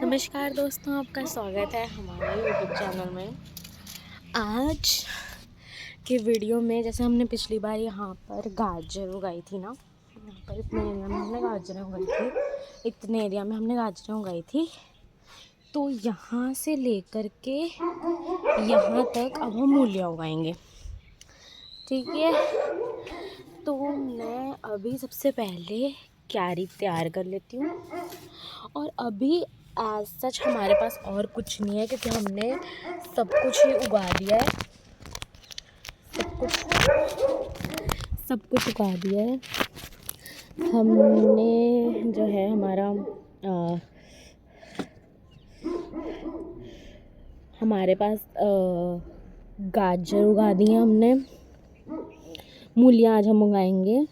नमस्कार दोस्तों, आपका स्वागत है हमारे यूट्यूब चैनल में। आज के वीडियो में जैसे हमने पिछली बार यहाँ पर गाजर उगाई थी ना, यहाँ पर इतने एरिया में हमने गाजरें उगाई थी, इतने एरिया में हमने गाजरें उगाई थी। तो यहाँ से लेकर के यहाँ तक अब हम मूलियाँ उगाएंगे, ठीक है। तो मैं अभी सबसे पहले क्यारी तैयार कर लेती हूँ। और अभी एज सच हमारे पास और कुछ नहीं है, क्योंकि हमने सब कुछ ही उगा दिया है। सब कुछ उगा दिया है हमने। जो है हमारे पास गाजर उगा दी है हमने। मूलियाँ आज हम उगाएंगे।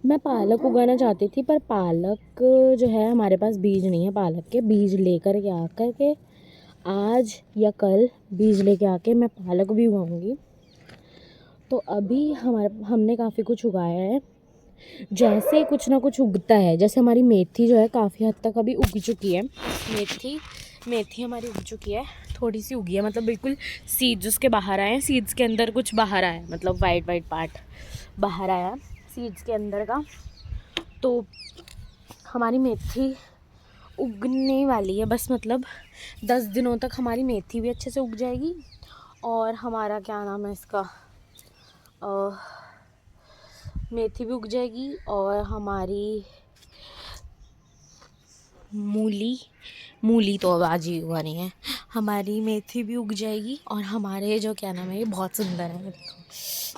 मैं पालक उगाना चाहती थी, पर पालक जो है हमारे पास बीज नहीं है। पालक के बीज लेकर के आकर के आज या कल बीज लेके आके मैं पालक भी उगाऊंगी। तो अभी हमने काफ़ी कुछ उगाया है। जैसे कुछ ना कुछ उगता है, जैसे हमारी मेथी जो है काफ़ी हद तक अभी उग चुकी है। मेथी हमारी उग चुकी है, थोड़ी सी उगी है, मतलब बिल्कुल सीड्स उसके बाहर आए हैं। सीड्स के अंदर कुछ बाहर आया, मतलब वाइट पार्ट बाहर आया सीड्स के अंदर का। तो हमारी मेथी उगने वाली है, बस मतलब 10 दिनों तक हमारी मेथी भी अच्छे से उग जाएगी। और हमारा क्या नाम है इसका, मेथी भी उग जाएगी। और हमारी मूली तो अब आज ही उगानी है। हमारी मेथी भी उग जाएगी। और हमारे जो क्या नाम है, ये बहुत सुंदर है,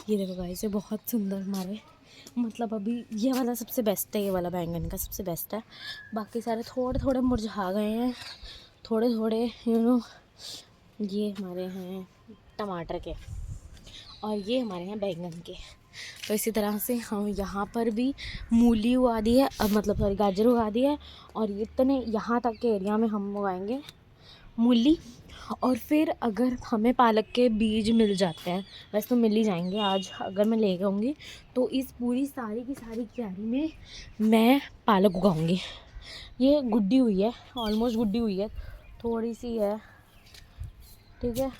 ये देखो गाइस, ये बहुत सुंदर हमारे, मतलब अभी ये वाला सबसे बेस्ट है। ये वाला बैंगन का सबसे बेस्ट है। बाकी सारे थोड़े थोड़े मुरझा गए हैं, थोड़े थोड़े ये हमारे हैं टमाटर के, और ये हमारे हैं बैंगन के। तो इसी तरह से हम यहाँ पर भी मूली उगा दी है, मतलब सॉरी गाजर उगा दी है। और इतने यहाँ तक के एरिया में हम उगाएंगे मूली। और फिर अगर हमें पालक के बीज मिल जाते हैं, वैसे तो मिल ही जाएंगे, आज अगर मैं ले जाऊँगी तो इस पूरी सारी की सारी क्यारी में मैं पालक उगाऊँगी। ये गुड्डी हुई है, ऑलमोस्ट गुड्डी हुई है, थोड़ी सी है, ठीक है,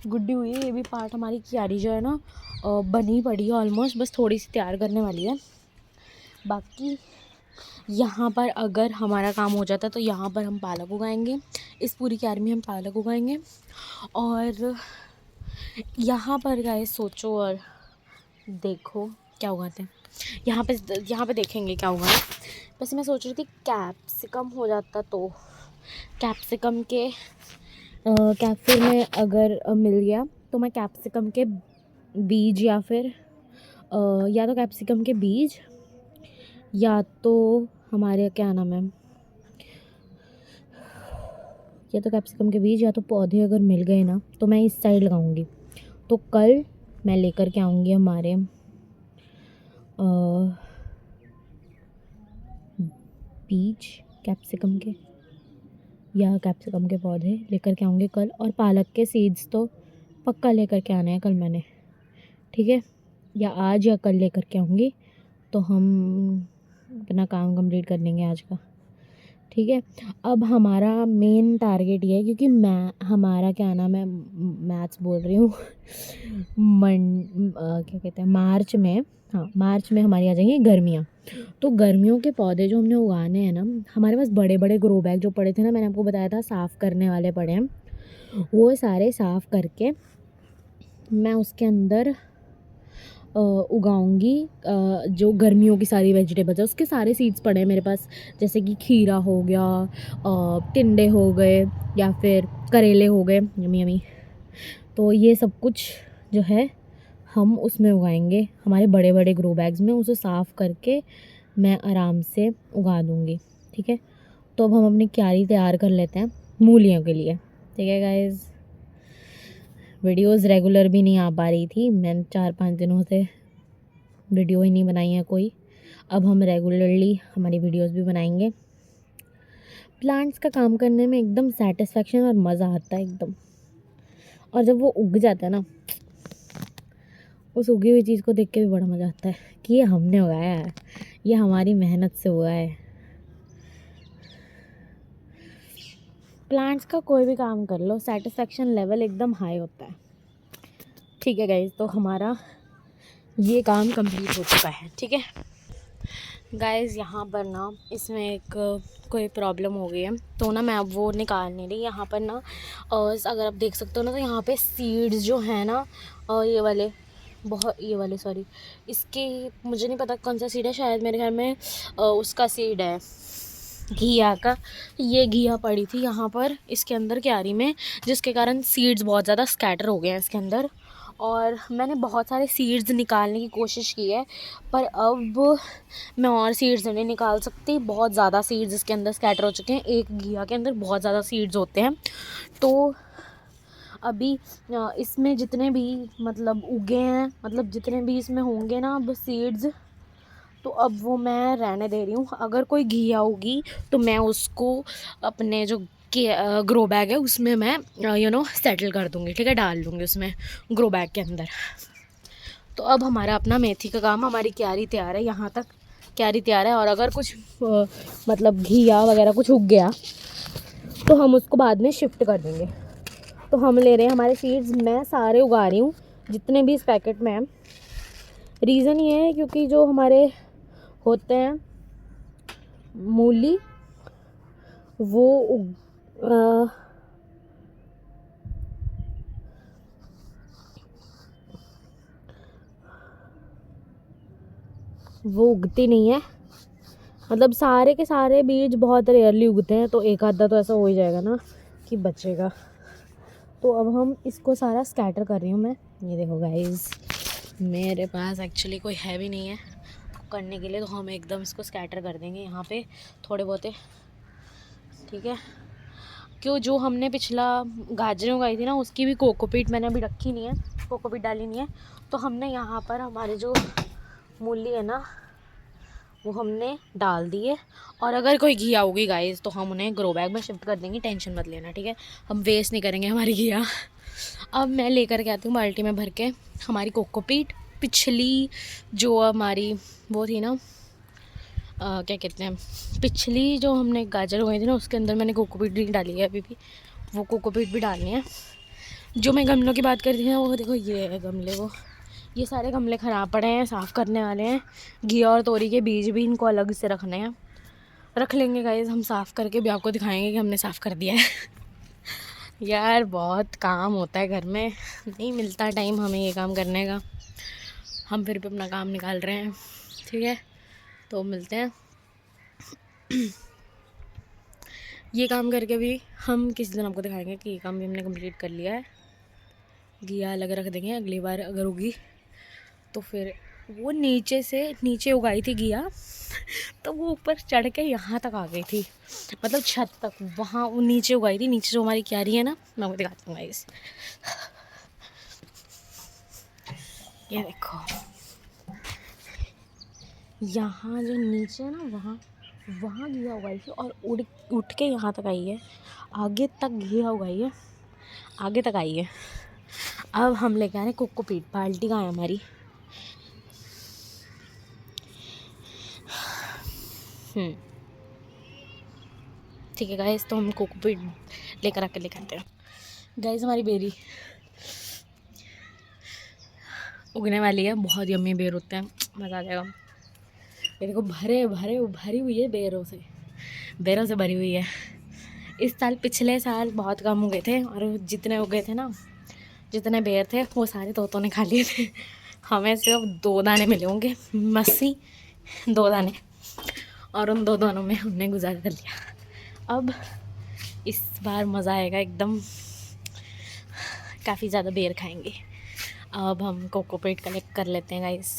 गुड्डी हुई है। ये भी पार्ट हमारी क्यारी जो है ना बनी पड़ी है ऑलमोस्ट, बस थोड़ी सी तैयार करने वाली है। बाकी यहाँ पर अगर हमारा काम हो जाता है तो यहाँ पर हम पालक उगाएंगे। इस पूरी क्यारी में हम पालक उगाएंगे। और यहाँ पर गाइस सोचो और देखो क्या उगाते हैं। यहाँ पे देखेंगे क्या उगा। वैसे मैं सोच रही थी कैप्सिकम हो जाता, तो कैप्सिकम के कैप्सिकम में अगर मिल गया तो मैं कैप्सिकम के बीज या फिर या तो कैप्सिकम के बीज या तो हमारे क्या नाम है, या तो कैप्सिकम के बीज या तो पौधे अगर मिल गए ना, तो मैं इस साइड लगाऊंगी। तो कल मैं लेकर के आऊँगी हमारे बीज कैप्सिकम के या कैप्सिकम के पौधे लेकर के आऊँगी कल। और पालक के सीड्स तो पक्का लेकर के आने हैं कल मैंने, ठीक है, या आज या कल लेकर के आऊँगी। तो हम अपना काम कंप्लीट कर लेंगे आज का, ठीक है। अब हमारा मेन टारगेट ये है, क्योंकि हमारा क्या नाम है, मैथ्स बोल रही हूँ क्या कहते हैं, मार्च में हमारी आ जाएंगी गर्मियाँ। तो गर्मियों के पौधे जो हमने उगाने हैं ना, हमारे पास बड़े बड़े ग्रो बैग जो पड़े थे ना, मैंने आपको बताया था साफ़ करने वाले पड़े हैं, वो सारे साफ़ करके मैं उसके अंदर उगाऊंगी। जो गर्मियों की सारी वेजिटेबल्स है उसके सारे सीड्स पड़े हैं मेरे पास, जैसे कि खीरा हो गया, टिंडे हो गए, या फिर करेले हो गए, यमी। तो ये सब कुछ जो है हम उसमें उगाएंगे, हमारे बड़े बड़े ग्रो बैग्स में। उसे साफ़ करके मैं आराम से उगा दूँगी, ठीक है। तो अब हम अपनी क्यारी तैयार कर लेते हैं मूलियों के लिए, ठीक है गाइज़। वीडियोज़ रेगुलर भी नहीं आ पा रही थी, मैंने 4-5 दिनों से वीडियो ही नहीं बनाई है कोई। अब हम रेगुलरली हमारी वीडियोज़ भी बनाएंगे। प्लांट्स का काम करने में एकदम सेटिस्फेक्शन और मज़ा आता है एकदम। और जब वो उग जाता है ना, उस उगी हुई चीज़ को देख के भी बड़ा मज़ा आता है कि ये हमने उगाया है, ये हमारी मेहनत से हुआ है। प्लांट्स का कोई भी काम कर लो, सेटिस्फेक्शन लेवल एकदम हाई होता है। ठीक है गाइस, तो हमारा ये काम कंप्लीट हो चुका है। ठीक है गाइस, यहाँ पर ना इसमें एक कोई प्रॉब्लम हो गई है, तो ना मैं अब वो निकाल नहीं रही। यहाँ पर ना अगर आप देख सकते हो ना, तो यहाँ पे सीड्स जो है ना, ये वाले सॉरी, इसके मुझे नहीं पता कौन सा सीड है, शायद मेरे घर में उसका सीड है, घिया का। ये घिया पड़ी थी यहाँ पर इसके अंदर क्यारी में, जिसके कारण सीड्स बहुत ज़्यादा स्कैटर हो गए हैं इसके अंदर। और मैंने बहुत सारे सीड्स निकालने की कोशिश की है, पर अब मैं और सीड्स नहीं निकाल सकती। बहुत ज़्यादा सीड्स इसके अंदर स्कैटर हो चुके हैं। एक घिया के अंदर बहुत ज़्यादा सीड्स होते हैं। तो अभी इसमें जितने भी मतलब उगे हैं, मतलब जितने भी इसमें होंगे ना अब सीड्स, तो अब वो मैं रहने दे रही हूँ। अगर कोई घिया होगी तो मैं उसको अपने जो ग्रो बैग है उसमें मैं सेटल कर दूँगी। ठीक है, डाल दूँगी उसमें ग्रो बैग के अंदर। तो अब हमारा अपना मेथी का काम, हमारी क्यारी तैयार है, यहाँ तक क्यारी तैयार है। और अगर कुछ मतलब घिया वगैरह कुछ उग गया तो हम उसको बाद में शिफ्ट कर देंगे। तो हम ले रहे हैं हमारे सीड्स, मैं सारे उगा रही हूँ जितने भी इस पैकेट में हैं। रीज़न ये है क्योंकि जो हमारे होते हैं मूली, वो उगती नहीं है। मतलब सारे के सारे बीज बहुत रेयरली उगते हैं, तो एक आधा तो ऐसा हो ही जाएगा ना कि बचेगा। तो अब हम इसको सारा स्कैटर कर रही हूँ मैं। ये देखो गाइस, मेरे पास एक्चुअली कोई है भी नहीं है करने के लिए, तो हम एकदम इसको स्कैटर कर देंगे यहाँ पे थोड़े बहुत। ठीक है, क्यों जो हमने पिछला गाजरें उगाई थी ना, उसकी भी कोकोपीट मैंने अभी रखी नहीं है, कोकोपीट डाली नहीं है। तो हमने यहाँ पर हमारे जो मूली है ना, वो हमने डाल दी है। और अगर कोई घिया होगी गाइस, तो हम उन्हें ग्रो बैग में शिफ्ट कर देंगे, टेंशन मत लेना। ठीक है, हम वेस्ट नहीं करेंगे हमारी घिया। अब मैं लेकर के आती हूँ बाल्टी में भर के हमारी कोकोपीट। पिछली जो हमारी वो थी ना, क्या कहते हैं, पिछली जो हमने गाजर उगाई थी ना, उसके अंदर मैंने कोकोपीट नहीं डाली है अभी भी, वो कोकोपीट भी डालनी है। जो मैं गमलों की बात करती हूँ, वो देखो ये है गमले, वो ये सारे गमले ख़राब पड़े हैं, साफ़ करने वाले हैं। घिया और तोरी के बीज भी इनको अलग से रखने हैं, रख लेंगे गाइस। हम साफ़ करके भी आपको दिखाएंगे कि हमने साफ़ कर दिया है। यार बहुत काम होता है घर में, नहीं मिलता टाइम हमें ये काम करने का। हम फिर भी अपना काम निकाल रहे हैं। ठीक है, तो मिलते हैं। ये काम करके भी हम किसी दिन आपको दिखाएंगे कि ये काम भी हमने कंप्लीट कर लिया है। घिया अलग रख देंगे, अगली बार अगर होगी तो फिर वो नीचे उगाई थी घिया, तो वो ऊपर चढ़ के यहाँ तक आ गई थी, मतलब छत तक, वहाँ वो नीचे उगाई थी। नीचे जो हमारी क्यारी है ना, मैं वो दिखाती हूँ गाइस। ये देखो, यहाँ जो नीचे है ना, वहाँ घिया उगाई थी और उठ के यहाँ तक आई है, आगे तक घिया उगाई है, आगे तक आई है। अब हम लेके आ रहे हैं कोकोपीट। बाल्टी कहाँ है हमारी? ठीक है गाइस, तो हम कोकोपीट लेकर आते हैं। गाइस, हमारी बेरी उगने वाली है, बहुत यम्मी बेर होते हैं, मज़ा आ जाएगा। ये देखो भरी हुई है, बेरों से भरी हुई है। इस साल, पिछले साल बहुत कम उगे थे, और जितने उगे थे ना, जितने बेर थे वो सारे तोतों ने खा लिए थे। हमें सिर्फ 2 दाने मिले होंगे, मस्सी 2 दाने, और उन 2 दानों में हमने गुजारा कर लिया। अब इस बार मज़ा आएगा एकदम, काफ़ी ज़्यादा बेर खाएंगे। अब हम कोकोपीट कलेक्ट कर लेते हैं गाइस।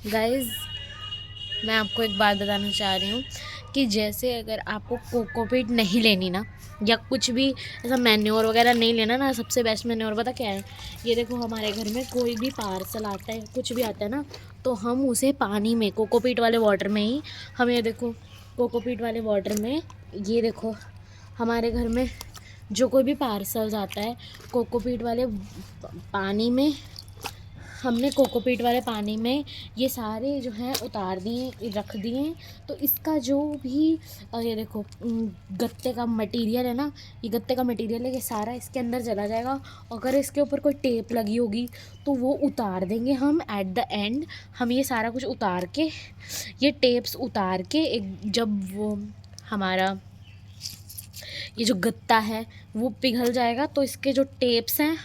गाइस, मैं आपको एक बात बताना चाह रही हूँ कि जैसे अगर आपको कोकोपीट नहीं लेनी ना, या कुछ भी ऐसा मैन्योर वगैरह नहीं लेना ना, सबसे बेस्ट मैन्योर पता क्या है? ये देखो, हमारे घर में कोई भी पार्सल आता है, कुछ भी आता है ना, तो हम उसे पानी में, कोकोपीट वाले वाटर में ही, हम ये देखो कोकोपीट वाले वाटर में, ये देखो हमारे घर में जो कोई भी पार्सल्स आता है, कोकोपीट वाले पानी में हमने कोकोपीट वाले पानी में ये सारे जो हैं उतार दिए, रख दिए। तो इसका जो भी ये देखो गत्ते का मटेरियल है ना, ये गत्ते का मटेरियल है, ये सारा इसके अंदर चला जाएगा। अगर इसके ऊपर कोई टेप लगी होगी तो वो उतार देंगे हम एट द एंड। हम ये सारा कुछ उतार के, ये टेप्स उतार के एक, जब वो हमारा ये जो गत्ता है वो पिघल जाएगा तो इसके जो टेप्स हैं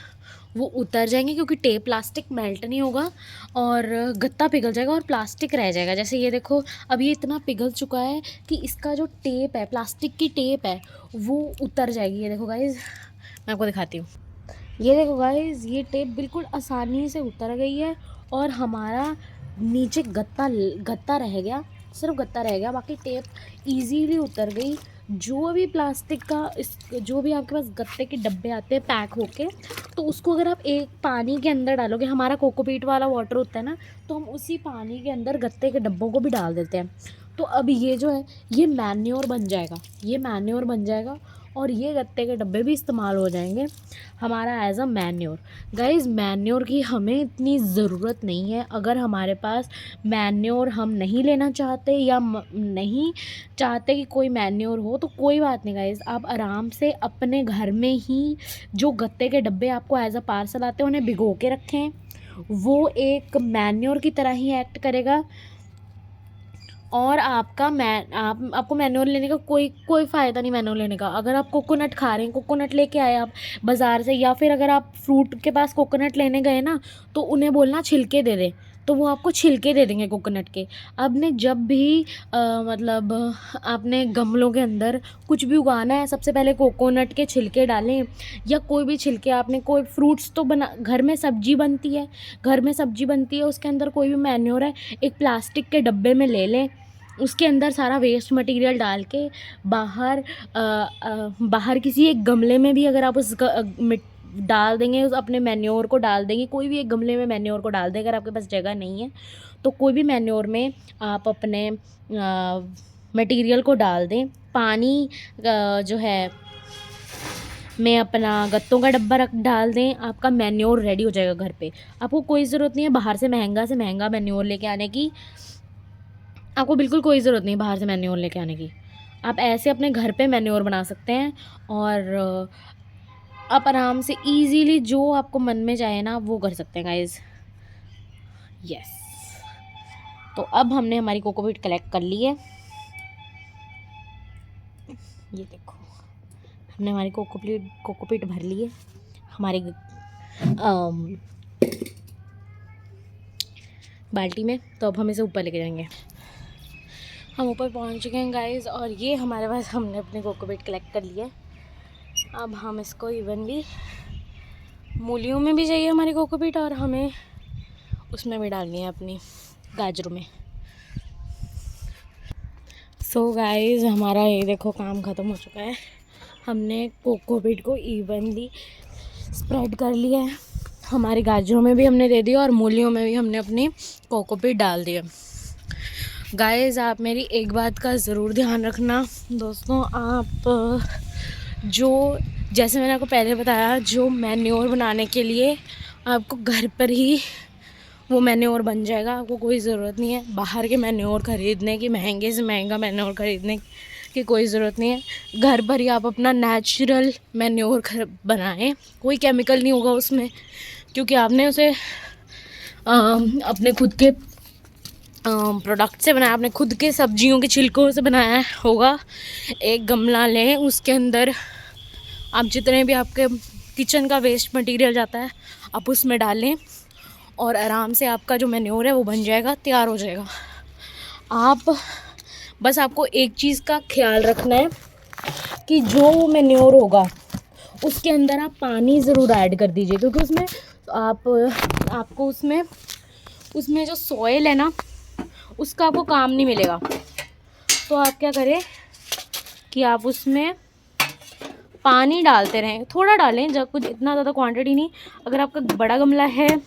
वो उतर जाएंगे, क्योंकि टेप प्लास्टिक मेल्ट नहीं होगा और गत्ता पिघल जाएगा और प्लास्टिक रह जाएगा। जैसे ये देखो अब ये इतना पिघल चुका है कि इसका जो टेप है, प्लास्टिक की टेप है, वो उतर जाएगी। ये देखो गाइज़, मैं आपको दिखाती हूँ। ये देखो गाइज़, ये टेप बिल्कुल आसानी से उतर गई है और हमारा नीचे गत्ता रह गया, सिर्फ गत्ता रह गया, बाकी टेप ईजीली उतर गई। जो भी प्लास्टिक का जो भी आपके पास गत्ते के डब्बे आते हैं पैक होके, तो उसको अगर आप एक पानी के अंदर डालोगे, हमारा कोकोपीट वाला वाटर होता है ना, तो हम उसी पानी के अंदर गत्ते के डब्बों को भी डाल देते हैं। तो अब ये जो है ये मैन्योर बन जाएगा, ये मैन्योर बन जाएगा और ये गत्ते के डब्बे भी इस्तेमाल हो जाएंगे हमारा as a manure. Guys, manure की हमें इतनी ज़रूरत नहीं है। अगर हमारे पास मैन्योर हम नहीं लेना चाहते या नहीं चाहते कि कोई मैन्योर हो तो कोई बात नहीं गाइज़, आप आराम से अपने घर में ही जो गत्ते के डब्बे आपको एज अ पार्सल आते हैं उन्हें भिगो के रखें। वो एक मैन्योर की तरह ही एक्ट करेगा और आपको मैनुअल लेने का कोई फ़ायदा नहीं। मैनुअल लेने का, अगर आप कोकोनट खा रहे हैं, कोकोनट लेके आए आप बाज़ार से, या फिर अगर आप फ्रूट के पास कोकोनट लेने गए ना तो उन्हें बोलना छिलके दे दें, तो वो आपको छिलके दे देंगे कोकोनट के। आपने जब भी मतलब आपने गमलों के अंदर कुछ भी उगाना है, सबसे पहले कोकोनट के छिलके डालें या कोई भी छिलके। आपने कोई फ्रूट्स तो घर में सब्जी बनती है, उसके अंदर कोई भी मैन्योर है, एक प्लास्टिक के डब्बे में ले लें, उसके अंदर सारा वेस्ट मटेरियल डाल के बाहर किसी एक गमले में भी अगर आप डाल देंगे, उस अपने मैन्योर को डाल देंगे, कोई भी एक गमले में मैन्योर को डाल दें। अगर आपके पास जगह नहीं है तो कोई भी मैन्योर में आप अपने मटेरियल को डाल दें। पानी जो है में अपना गत्तों का डब्बा डाल दें, आपका मैन्योर रेडी हो जाएगा घर पे। आपको कोई ज़रूरत नहीं है बाहर से महंगा मैन्योर लेके आने की। आपको बिल्कुल कोई ज़रूरत नहीं बाहर से मैन्योर लेके आने की। आप ऐसे अपने घर पे मैन्योर बना सकते हैं और आप आराम से ईज़िली जो आपको मन में चाहे ना वो कर सकते हैं गाइज़। यस, तो अब हमने हमारी कोकोपीट कलेक्ट कर ली है। ये देखो, हमने हमारी कोकोपीट भर ली है हमारी बाल्टी में। तो अब हम इसे ऊपर लेके जाएंगे। हम ऊपर पहुंच चुके हैं गाइज़ और ये हमारे पास हमने अपनी कोकोपीट कलेक्ट कर लिया है। अब हम इसको इवनली मूलियों में भी चाहिए हमारी कोकोपीट और हमें उसमें भी डालनी है अपनी गाजरों में। सो गाइज़, हमारा ये देखो काम ख़त्म हो चुका है। हमने कोकोपीट को इवनली स्प्रेड कर लिया है, हमारी गाजरों में भी हमने दे दिया और मूलियों में भी हमने अपनी कोकोपीट डाल दिया। गाइज़, आप मेरी एक बात का ज़रूर ध्यान रखना दोस्तों, आप जैसे मैंने आपको पहले बताया, जो मैन्योर बनाने के लिए आपको घर पर ही वो मैन्योर बन जाएगा। आपको कोई ज़रूरत नहीं है बाहर के मैन्योर ख़रीदने की, महंगे से महंगा मैन्योर ख़रीदने की कोई ज़रूरत नहीं है। घर पर ही आप अपना नेचुरल मैन्योर बनाएं, कोई केमिकल नहीं होगा उसमें, क्योंकि आपने उसे अपने खुद के प्रोडक्ट से बनाया, आपने खुद के सब्जियों के छिलकों से बनाया होगा। एक गमला लें, उसके अंदर आप जितने भी आपके किचन का वेस्ट मटेरियल जाता है आप उसमें डालें और आराम से आपका जो मैन्योर है वो बन जाएगा, तैयार हो जाएगा। बस आपको एक चीज़ का ख्याल रखना है कि जो मैन्योर होगा उसके अंदर आप पानी ज़रूर ऐड कर दीजिए, क्योंकि उसमें आपको उसमें जो सॉइल है ना उसका आपको काम नहीं मिलेगा। तो आप क्या करें कि आप उसमें पानी डालते रहें, थोड़ा डालें, जब कुछ इतना ज़्यादा क्वांटिटी नहीं। अगर आपका बड़ा गमला है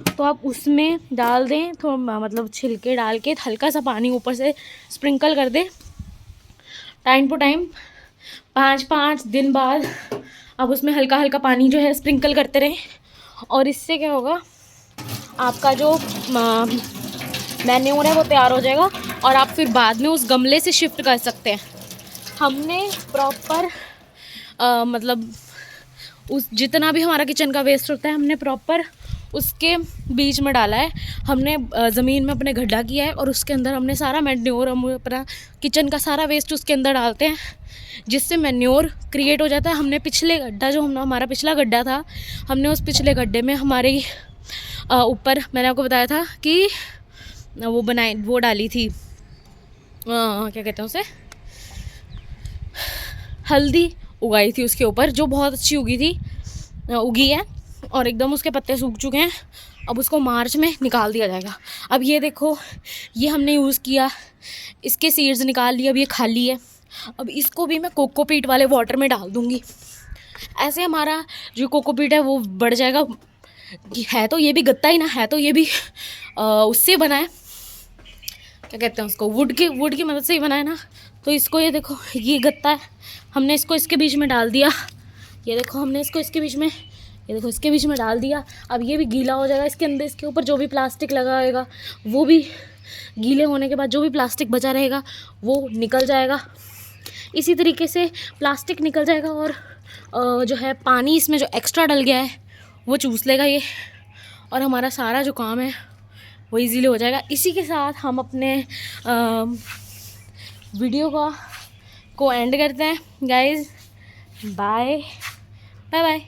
तो आप उसमें डाल दें, थोड़ा मतलब छिलके डाल के हल्का सा पानी ऊपर से स्प्रिंकल कर दें। टाइम टू टाइम 5 दिन बाद आप उसमें हल्का हल्का पानी जो है स्प्रिंकल करते रहें और इससे क्या होगा, आपका जो मैन्योर है वो तैयार हो जाएगा और आप फिर बाद में उस गमले से शिफ्ट कर सकते हैं। हमने प्रॉपर मतलब उस जितना भी हमारा किचन का वेस्ट होता है हमने प्रॉपर उसके बीच में डाला है। हमने ज़मीन में अपने गड्ढा किया है और उसके अंदर हमने सारा मैन्योर, हम अपना किचन का सारा वेस्ट उसके अंदर डालते हैं जिससे मैन्योर क्रिएट हो जाता है। हमने पिछले गड्ढा जो हमारा पिछला गड्ढा था, हमने उस पिछले गड्ढे में हमारे ऊपर मैंने आपको बताया था कि वो डाली थी, क्या कहते हैं उसे, हल्दी उगाई थी उसके ऊपर, जो बहुत अच्छी उगी है और एकदम उसके पत्ते सूख चुके हैं। अब उसको मार्च में निकाल दिया जाएगा। अब ये देखो, ये हमने यूज़ किया, इसके सीड्स निकाल लिए, अब ये खाली है। अब इसको भी मैं कोकोपीट वाले वाटर में डाल दूँगी। ऐसे हमारा जो कोकोपीट है वो बढ़ जाएगा। है तो ये भी गत्ता ही ना, है तो ये भी उससे बना है, क्या कहते हैं उसको, वुड की मदद से ही बना है ना। तो इसको ये देखो, ये गत्ता है, हमने इसको इसके बीच में डाल दिया। ये देखो, हमने इसको इसके बीच में, ये देखो इसके बीच में डाल दिया। अब ये भी गीला हो जाएगा। इसके अंदर, इसके ऊपर जो भी प्लास्टिक लगा रहेगा वो भी गीले होने के बाद जो भी प्लास्टिक बचा रहेगा वो निकल जाएगा। इसी तरीके से प्लास्टिक निकल जाएगा और जो है पानी इसमें जो एक्स्ट्रा डल गया है वो चूस लेगा ये, और हमारा सारा जो काम है वो इजीली हो जाएगा। इसी के साथ हम अपने वीडियो को एंड करते हैं गाइज़। Bye bye bye.